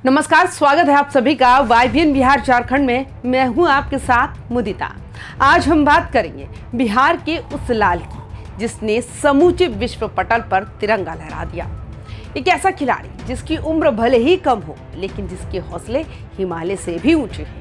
नमस्कार, स्वागत है आप सभी का YBN बिहार झारखंड में। मैं हूं आपके साथ मुदिता। आज हम बात करेंगे बिहार के उस लाल की जिसने समूचे विश्व पटल पर तिरंगा लहरा दिया। एक ऐसा खिलाड़ी जिसकी उम्र भले ही कम हो लेकिन जिसके हौसले हिमालय से भी ऊंचे हैं।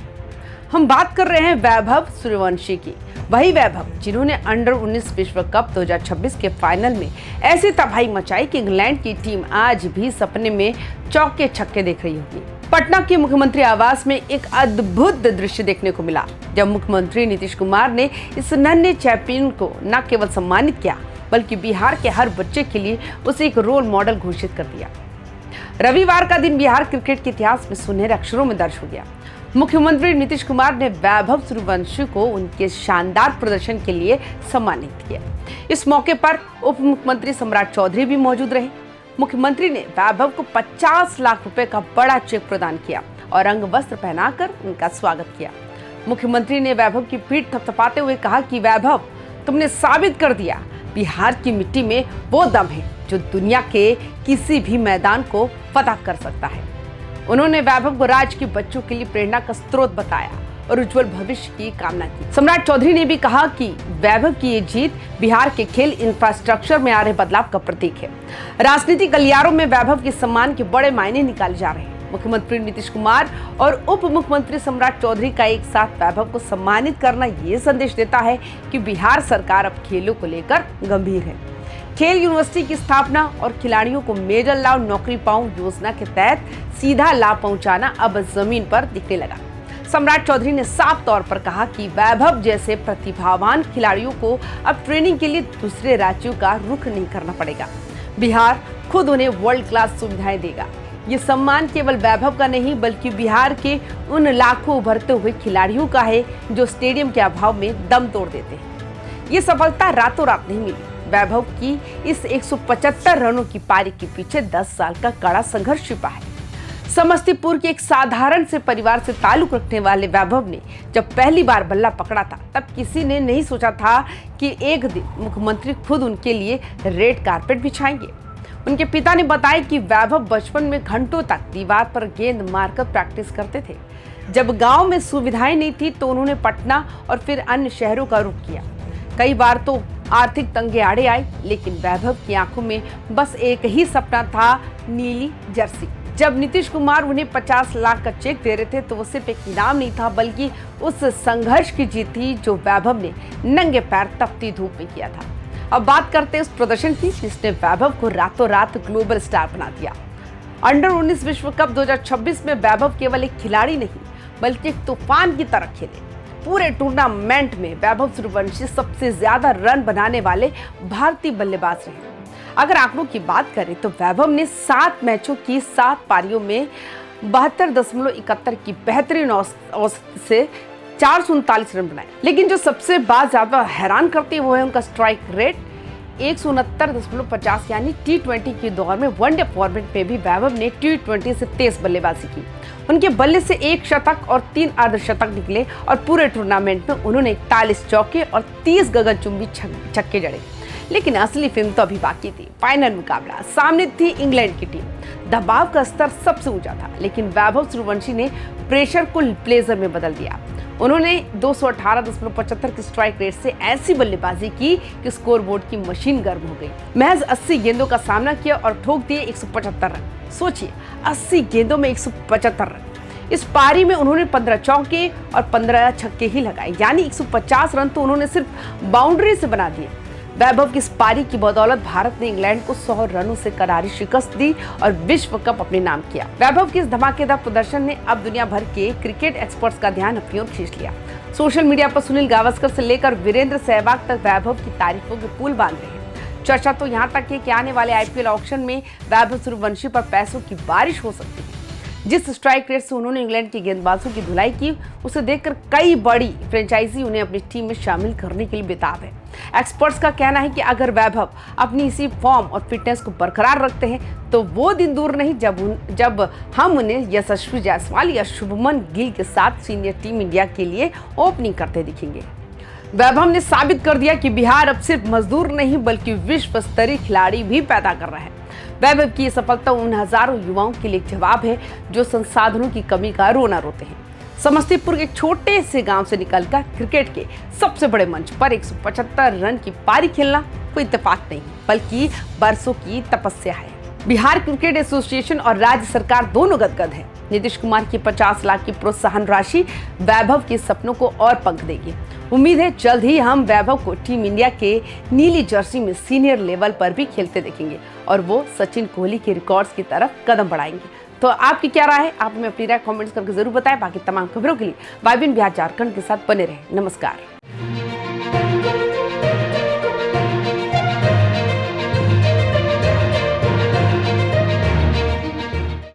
हम बात कर रहे हैं वैभव सूर्यवंशी की, वही वैभव जिन्होंने अंडर 19 विश्व कप 2026 के फाइनल में ऐसी तबाही मचाई कि इंग्लैंड की टीम आज भी सपने में चौके छक्के देख रही होगी। पटना के मुख्यमंत्री आवास में एक अद्भुत दृश्य देखने को मिला जब मुख्यमंत्री नीतीश कुमार ने इस नन्हे चैंपियन को न केवल सम्मानित किया बल्कि बिहार के हर बच्चे के लिए उसे एक रोल मॉडल घोषित कर दिया। रविवार का दिन बिहार क्रिकेट के इतिहास में सुनहरे अक्षरों में दर्ज हो गया। मुख्यमंत्री नीतीश कुमार ने वैभव सूर्यवंशी को उनके शानदार प्रदर्शन के लिए सम्मानित किया। इस मौके पर उप मुख्यमंत्री सम्राट चौधरी भी मौजूद रहे। मुख्यमंत्री ने वैभव को 50 लाख रुपए का बड़ा चेक प्रदान किया और अंग वस्त्र पहनाकर उनका स्वागत किया। मुख्यमंत्री ने वैभव की पीठ थपथपाते हुए कहा कि वैभव, तुमने साबित कर दिया बिहार की मिट्टी में वो दम है जो दुनिया के किसी भी मैदान को फतह कर सकता है। उन्होंने वैभव को राज्य के बच्चों के लिए प्रेरणा का स्रोत बताया और उज्जवल भविष्य की कामना की। सम्राट चौधरी ने भी कहा कि वैभव की ये जीत बिहार के खेल इंफ्रास्ट्रक्चर में आ रहे बदलाव का प्रतीक है। राजनीतिक गलियारों में वैभव के सम्मान के बड़े मायने निकाले जा रहे हैं। मुख्यमंत्री नीतीश कुमार और उप मुख्यमंत्री सम्राट चौधरी का एक साथ वैभव को सम्मानित करना ये संदेश देता है कि बिहार सरकार अब खेलों को लेकर गंभीर है। खेल यूनिवर्सिटी की स्थापना और खिलाड़ियों को मेडल लाओ नौकरी पाओ योजना के तहत सीधा लाभ पहुंचाना अब जमीन पर दिखने लगा। सम्राट चौधरी ने साफ तौर पर कहा कि वैभव जैसे प्रतिभावान खिलाड़ियों को अब ट्रेनिंग के लिए दूसरे राज्यों का रुख नहीं करना पड़ेगा। बिहार खुद उन्हें वर्ल्ड क्लास सुविधाएं देगा। ये सम्मान केवल वैभव का नहीं बल्कि बिहार के उन लाखों उभरते हुए खिलाड़ियों का है जो स्टेडियम के अभाव में दम तोड़ देते हैं। ये सफलता रातों रात नहीं मिली। वैभव की इस 175 रनों की पारी के पीछे 10 साल का कड़ा संघर्ष छिपा है। समस्तीपुर के एक साधारण से परिवार से ताल्लुक रखने वाले वैभव ने जब पहली बार बल्ला पकड़ा था तब किसी ने नहीं सोचा था कि एक दिन मुख्यमंत्री खुद उनके लिए रेड कारपेट बिछाएंगे। उनके पिता ने बताया कि वैभव बचपन में घंटों तक दीवार पर गेंद मारकर प्रैक्टिस करते थे। जब गांव में सुविधाएं नहीं थी तो उन्होंने पटना और फिर अन्य शहरों का रुख किया। कई बार तो आर्थिक तंगे आड़े आए लेकिन वैभव की आंखों में बस एक ही सपना था, नीली जर्सी। जब नीतीश कुमार उन्हें 50 लाख का चेक दे रहे थे तो वो सिर्फ एक इनाम नहीं था बल्कि उस संघर्ष की जीत थी जो वैभव ने नंगे पैर तपती धूप में किया था। अब बात करते हैं उस प्रदर्शन की जिसने वैभव को रातों रात ग्लोबल स्टार बना दिया। अंडर 19 विश्व कप 2026 में वैभव केवल एक खिलाड़ी नहीं बल्कि एक तूफान की तरह खेले। पूरे टूर्नामेंट में वैभव सूर्यवंशी सबसे ज्यादा रन बनाने वाले भारतीय बल्लेबाज रहे। अगर आंकड़ों की बात करें तो वैभव ने 7 मैचों की 7 पारियों में 72.71 की बेहतरीन औसत से 439 रन बनाए। लेकिन जो सबसे बात ज्यादा हैरान करती है वो है उनका स्ट्राइक रेट 169.50 यानी T20 के दौर में वनडे फॉर्मेट में भी वैभव ने T20 से तेज बल्लेबाजी की। उनके बल्ले से 1 शतक और 3 अर्धशतक निकले और पूरे टूर्नामेंट में उन्होंने 41 चौके और 30 गगनचुंबी छक्के जड़े। लेकिन असली फिल्म तो अभी बाकी थी। फाइनल मुकाबला, सामने थी इंग्लैंड की टीम। दबाव का स्तर सबसे ऊंचा था लेकिन वैभव सूर्यवंशी ने प्रेशर को प्लेजर में बदल दिया। उन्होंने 218.75 की स्ट्राइक रेट से ऐसी बल्लेबाजी की कि स्कोरबोर्ड की मशीन गर्म हो गई। महज 80 गेंदों का सामना किया और ठोक दिए 175 रन। सोचिए, 80 गेंदों में 175 रन। इस पारी में उन्होंने 15 चौके और 15 छक्के ही लगाए यानी 150 रन तो उन्होंने सिर्फ बाउंड्री से बना दिए। वैभव की इस पारी की बदौलत भारत ने इंग्लैंड को 100 रनों से करारी शिकस्त दी और विश्व कप अपने नाम किया। वैभव के इस धमाकेदार प्रदर्शन ने अब दुनिया भर के क्रिकेट एक्सपर्ट्स का ध्यान अपनी ओर खींच लिया। सोशल मीडिया पर सुनील गावस्कर से लेकर वीरेंद्र सहवाग तक वैभव की तारीफों के पुल बांध रहे हैं। चर्चा तो यहाँ तक है कि आने वाले IPL ऑक्शन में वैभव सूर्यवंशी पर पैसों की बारिश हो सकती है। जिस स्ट्राइक रेट से उन्होंने इंग्लैंड के गेंदबाजों की धुलाई की उसे देखकर कई बड़ी फ्रेंचाइजी उन्हें अपनी टीम में शामिल करने के लिए बेताब है। एक्सपर्ट्स का कहना है कि अगर वैभव अपनी इसी फॉर्म और फिटनेस को बरकरार रखते हैं तो वो दिन दूर नहीं जब हम उन्हें यशस्वी जायसवाल या शुभमन गिल के साथ सीनियर टीम इंडिया के लिए ओपनिंग करते दिखेंगे। वैभव ने साबित कर दिया कि बिहार अब सिर्फ मजदूर नहीं बल्कि विश्व स्तरीय खिलाड़ी भी पैदा कर रहा है। वैभव की ये सफलता उन हजारों युवाओं के लिए एक जवाब है जो संसाधनों की कमी का रोना रोते हैं। समस्तीपुर के एक छोटे से गांव से निकलकर क्रिकेट के सबसे बड़े मंच पर 175 रन की पारी खेलना कोई इत्तेफाक नहीं, बल्कि बरसों की तपस्या है। बिहार क्रिकेट एसोसिएशन और राज्य सरकार दोनों गदगद है। नीतीश कुमार की 50 लाख की प्रोत्साहन राशि वैभव के सपनों को और पंख देगी। उम्मीद है जल्द ही हम वैभव को टीम इंडिया के नीली जर्सी में सीनियर लेवल पर भी खेलते देखेंगे और वो सचिन कोहली के रिकॉर्ड्स की तरफ कदम बढ़ाएंगे। तो आपकी क्या राय है? आप हमें अपनी राय कमेंट्स करके जरूर बताएं। बाकी तमाम खबरों के लिए वाइबिन बिहार झारखंड के साथ बने रहें। नमस्कार।